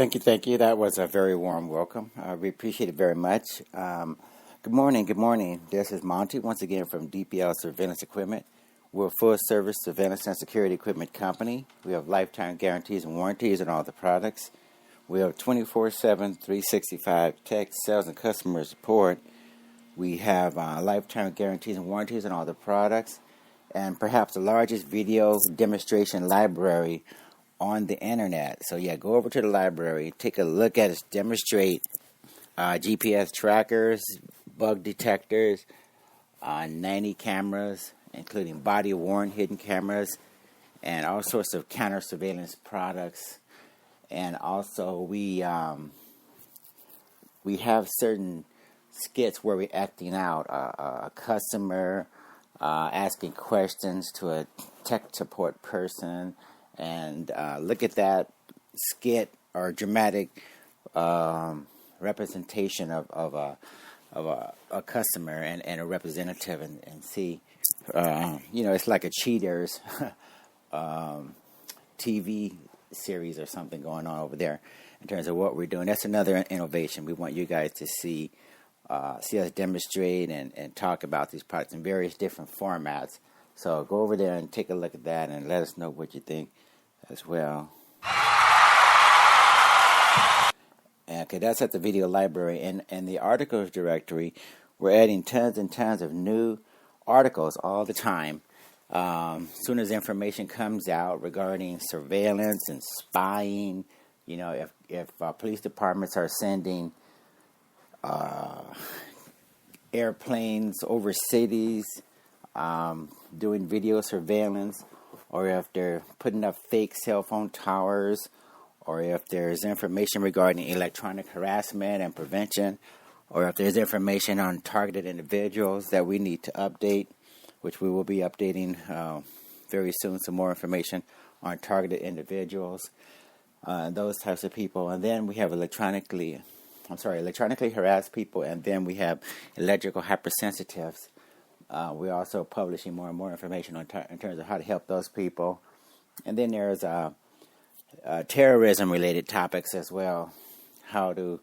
Thank you, thank you. That was a very warm welcome. We appreciate it very much. Good morning, good morning. This is Monty once again from DPL Surveillance Equipment. We're a full-service surveillance and security equipment company. We have lifetime guarantees and warranties on all the products. We have 24/7, 365 tech, sales, and customer support. We have lifetime guarantees and warranties on all the products, and perhaps the largest video demonstration library on the internet. So yeah, go over to the library, take a look at us, demonstrate GPS trackers, bug detectors, 90 cameras, including body-worn hidden cameras, and all sorts of counter surveillance products. And also we have certain skits where we're acting out a customer asking questions to a tech support person, and look at that skit or dramatic representation of a customer and a representative, and see, it's like a Cheaters TV series or something going on over there in terms of what we're doing. That's another innovation. We want you guys to see us demonstrate and talk about these products in various different formats. So go over there and take a look at that and let us know what you think as well. Okay, that's at the video library. And the articles directory, we're adding tons and tons of new articles all the time. Soon as information comes out regarding surveillance and spying, if police departments are sending airplanes over cities, doing video surveillance, or if they're putting up fake cell phone towers, or if there's information regarding electronic harassment and prevention, or if there's information on targeted individuals that we need to update, which we will be updating very soon, some more information on targeted individuals, those types of people. And then we have electronically harassed people, and then we have electrical hypersensitives. We're also publishing more and more information in terms of how to help those people. And then there's terrorism-related topics as well, how to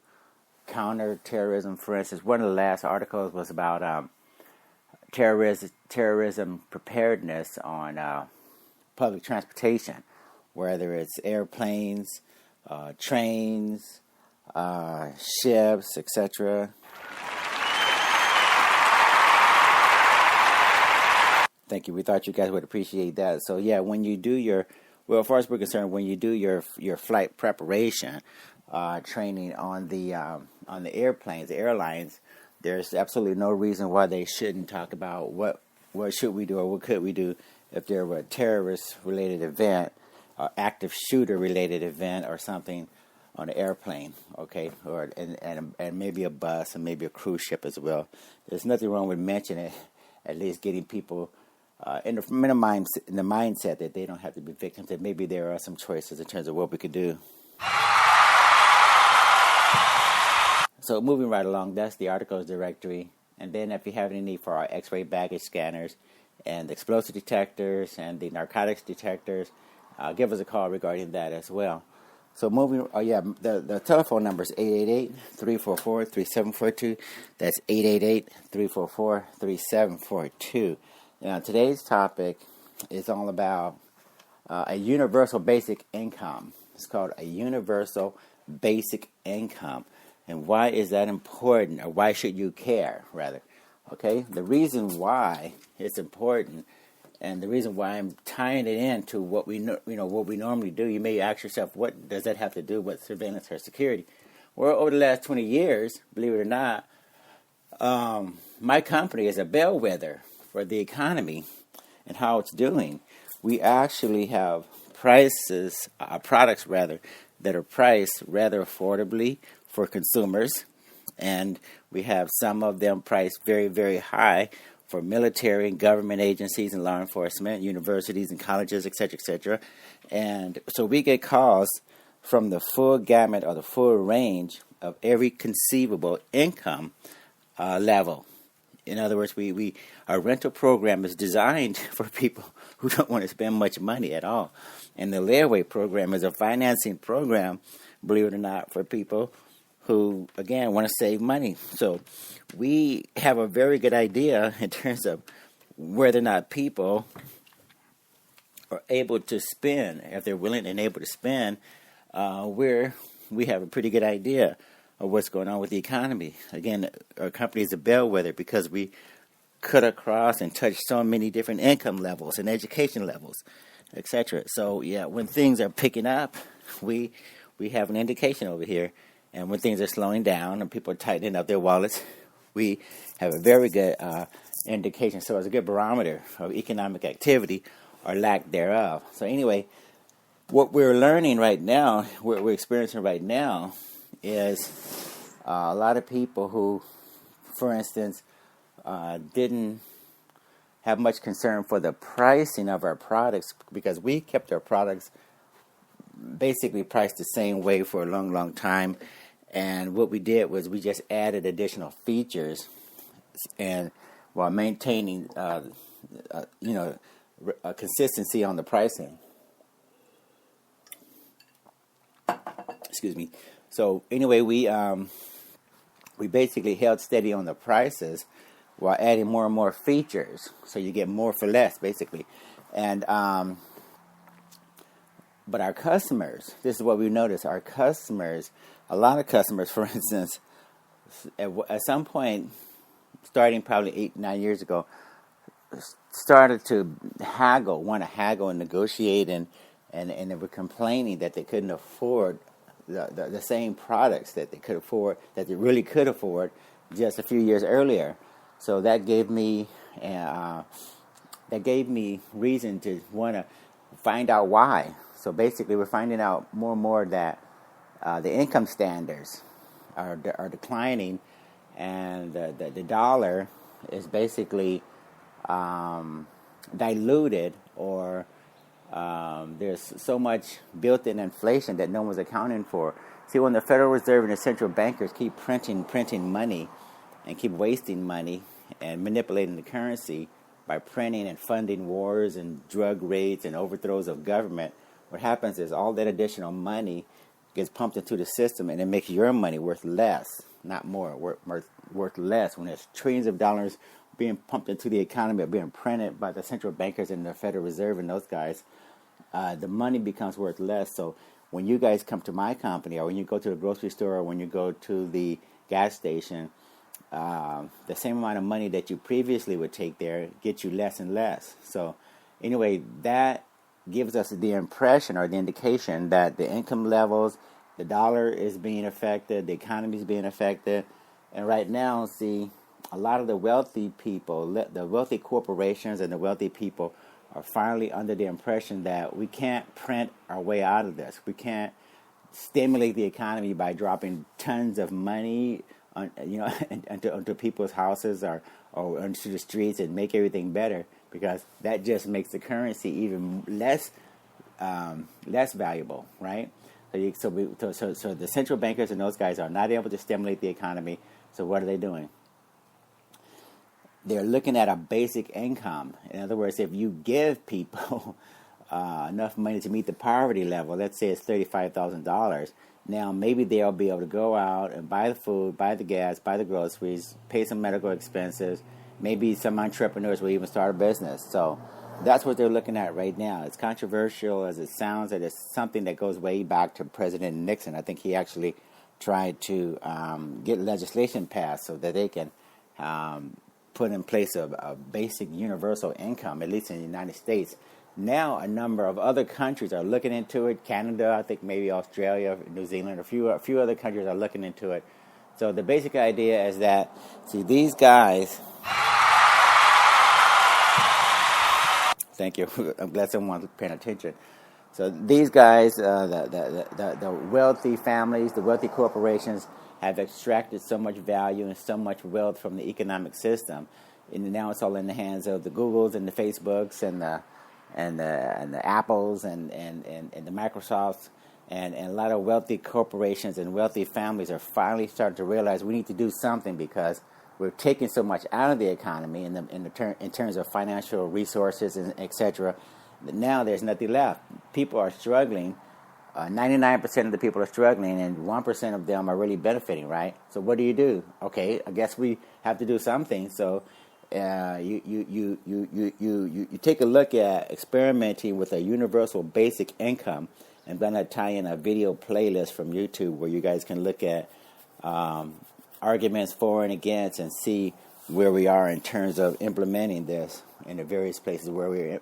counter terrorism. For instance, one of the last articles was about terrorism preparedness on public transportation, whether it's airplanes, trains, ships, etc. Thank you. We thought you guys would appreciate that. So yeah, when you do as far as we're concerned, when you do your flight preparation training on the airplanes, the airlines, there's absolutely no reason why they shouldn't talk about what should we do or what could we do if there were a terrorist-related event, or active shooter-related event, or something on an airplane, okay, or and maybe a bus and maybe a cruise ship as well. There's nothing wrong with mentioning it, at least getting people in the mindset that they don't have to be victims, that maybe there are some choices in terms of what we could do. So moving right along, that's the articles directory. And then if you have any need for our X-ray baggage scanners and the explosive detectors and the narcotics detectors, give us a call regarding that as well. So the telephone number is 888-344-3742. That's 888-344-3742. Now, today's topic is all about a universal basic income. It's called a universal basic income. And why is that important, or why should you care, rather? Okay, the reason why it's important, and the reason why I'm tying it into what we what we normally do. You may ask yourself, what does that have to do with surveillance or security? Well, over the last 20 years, believe it or not, my company is a bellwether for the economy and how it's doing. We actually have products that are priced rather affordably for consumers, and we have some of them priced very, very high for military and government agencies and law enforcement, universities and colleges, etc., etc. And so we get calls from the full gamut or the full range of every conceivable income level. In other words, our rental program is designed for people who don't want to spend much money at all. And the layaway program is a financing program believe it or not, for people who, again, want to save money. So we have a very good idea in terms of whether or not people are able to spend. If they're willing and able to spend, we have a pretty good idea of what's going on with the economy. Again, our company is a bellwether because we cut across and touch so many different income levels and education levels, etc. So yeah, when things are picking up, we have an indication over here, and when things are slowing down and people are tightening up their wallets, we have a very good indication. So it's a good barometer of economic activity or lack thereof. So anyway, what we're learning right now, what we're experiencing right now, is a lot of people who, for instance, didn't have much concern for the pricing of our products, because we kept our products basically priced the same way for a long, long time. And what we did was we just added additional features, and while maintaining, a consistency on the pricing. Excuse me. So anyway, we basically held steady on the prices while adding more and more features, so you get more for less, basically. And but our customers, this is what we noticed. Our customers, a lot of customers, for instance, at some point, starting probably 8-9 years ago, started to want to haggle and negotiate, and they were complaining that they couldn't afford the same products that they could afford, that they really could afford just a few years earlier. So that gave me reason to want to find out why. So basically, we're finding out more and more that the income standards are declining, and the dollar is basically diluted, or there's so much built-in inflation that no one's accounting for. See, when the Federal Reserve and the central bankers keep printing money and keep wasting money and manipulating the currency by printing and funding wars and drug raids and overthrows of government, what happens is all that additional money gets pumped into the system, and it makes your money worth less, not more, worth less. When there's trillions of dollars being pumped into the economy or being printed by the central bankers and the Federal Reserve and those guys, the money becomes worth less. So when you guys come to my company, or when you go to the grocery store, or when you go to the gas station, the same amount of money that you previously would take there gets you less and less. So anyway, that gives us the impression or the indication that the income levels, the dollar is being affected, the economy is being affected. And right now, see, a lot of the wealthy people, the wealthy corporations and the wealthy people are finally under the impression that we can't print our way out of this. We can't stimulate the economy by dropping tons of money onto people's houses or onto the streets and make everything better, because that just makes the currency even less valuable, right? So the central bankers and those guys are not able to stimulate the economy. So what are they doing? They're looking at a basic income. In other words, if you give people enough money to meet the poverty level, let's say it's $35,000, now maybe they'll be able to go out and buy the food, buy the gas, buy the groceries, pay some medical expenses. Maybe some entrepreneurs will even start a business. So that's what they're looking at right now. It's controversial as it sounds, and it's something that goes way back to President Nixon. I think he actually tried to get legislation passed so that they can put in place a basic universal income, at least in the United States. Now a number of other countries are looking into it. Canada, I think maybe Australia, New Zealand, a few other countries are looking into it. So the basic idea is that, see, these guys... Thank you. I'm glad someone's paying attention. So these guys, the wealthy families, the wealthy corporations, have extracted so much value and so much wealth from the economic system, and now it's all in the hands of the Googles and the Facebooks and the Apples and the Microsofts, and a lot of wealthy corporations and wealthy families are finally starting to realize we need to do something, because we're taking so much out of the economy in terms of financial resources and etc. Now there's nothing left. People are struggling 99% of the people are struggling, and 1% of them are really benefiting, right? So what do? Okay, I guess we have to do something. So you take a look at experimenting with a universal basic income. I'm going to tie in a video playlist from YouTube where you guys can look at arguments for and against and see where we are in terms of implementing this in the various places where we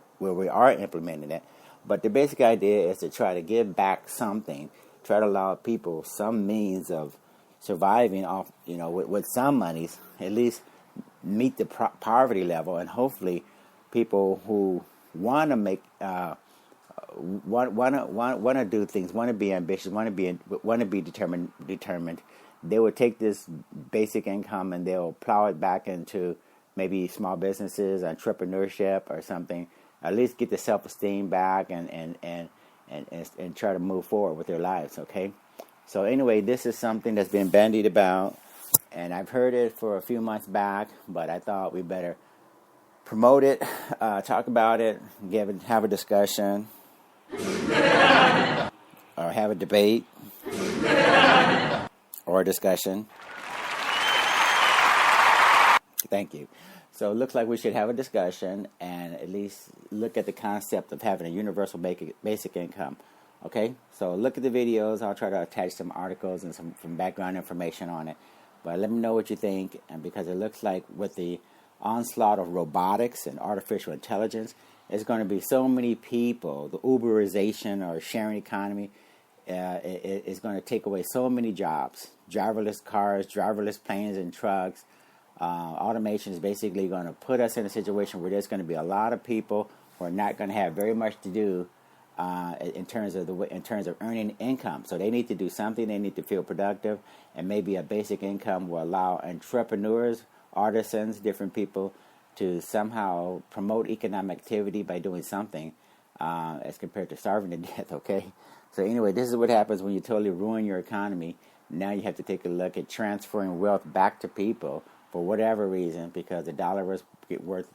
are implementing it. But the basic idea is to try to give back something, try to allow people some means of surviving off, with some monies, at least meet the poverty level, and hopefully people who want to make want to do things, want to be ambitious, want to be determined. They will take this basic income and they'll plow it back into maybe small businesses, entrepreneurship, or something. At least get the self-esteem back and try to move forward with their lives. Okay. So anyway, this is something that's been bandied about, and I've heard it for a few months back, but I thought we better promote it, talk about it, have a discussion, or have a debate, or a discussion. Thank you. So it looks like we should have a discussion and at least look at the concept of having a universal basic income. Okay? So look at the videos. I'll try to attach some articles and some background information on it. But let me know what you think. And because it looks like with the onslaught of robotics and artificial intelligence, there's going to be so many people. The Uberization or sharing economy is going to take away so many jobs. Driverless cars, driverless planes and trucks. Automation is basically going to put us in a situation where there's going to be a lot of people who are not going to have very much to do in terms of earning income. So they need to do something. They need to feel productive, and maybe a basic income will allow entrepreneurs, artisans, different people to somehow promote economic activity by doing something as compared to starving to death. Okay. So anyway, this is what happens when you totally ruin your economy. Now you have to take a look at transferring wealth back to people. For whatever reason, because the dollar was worth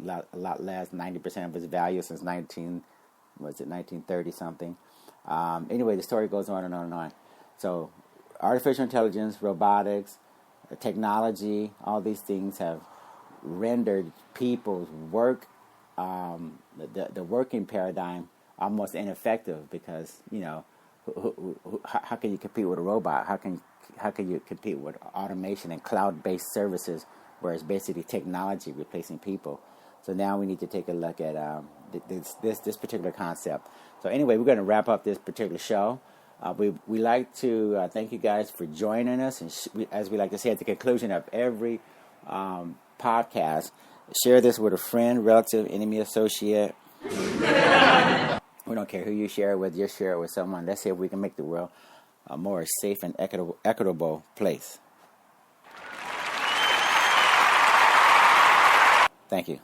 a lot less, 90% of its value since 1930 something. Anyway, the story goes on and on and on. So, artificial intelligence, robotics, technology, all these things have rendered people's work, the working paradigm, almost ineffective because how can you compete with a robot? How can you compete with automation and cloud-based services where it's basically technology replacing people? So now we need to take a look at this particular concept. So anyway, we're going to wrap up this particular show. We like to thank you guys for joining us, and as we like to say at the conclusion of every podcast, share this with a friend, relative, enemy, associate. We don't care who you share it with, just share it with someone. Let's see if we can make the world a more safe and equitable place. Thank you.